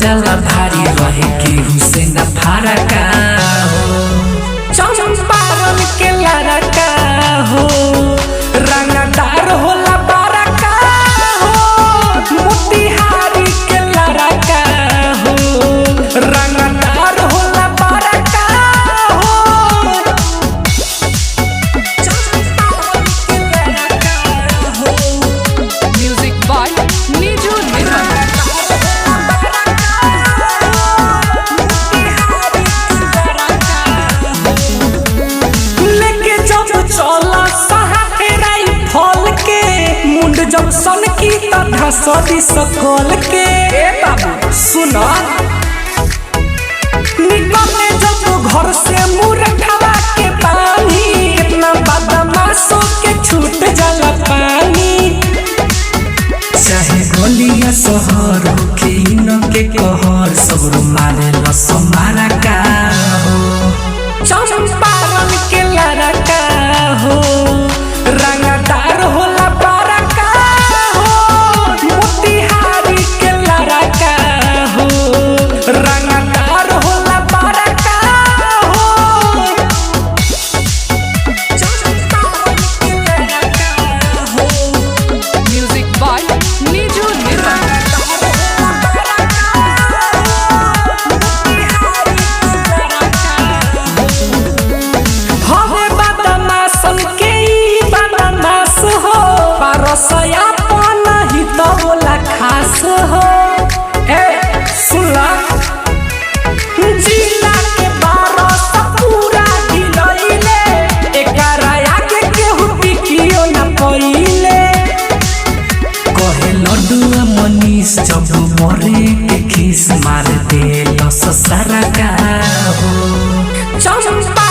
जाला भारी रहे केहू से न फरका हो। चंपारण के लड़का हो रंगदार होला बड़का हो। मोतिहारी के लड़का हो रंगदार होला बड़का हो। चंपारण के लड़का हो। म्यूजिक बाय नीजू निर्मल। जब सन की तथा सदी सकल के बाबू सुना निकले जब घर से मुरठवा के पानी कितना बदमाशों के छूट जाला पानी। चाहे गलिया शहर हो के न के कहर सब मारे लस मारा का हो। चंपारण के लड़का हो रंगदार होला बड़का हो। मोतिहारी के लड़का हो रंगदार होला बड़का हो। चंपारण के लड़का हो। म्यूजिक बाय नीजू निर्मल। हवे बदमाशन के ई बदमाश हो परसया पन ही तो बोला खास हो। ए सुला जिला के 12 पूरा गिलइले एकरा आगे केहू टिकियो न पइले। कहे लड्डू मनीष जब मरे के खीस मार दे लस सारा का हो। चंपा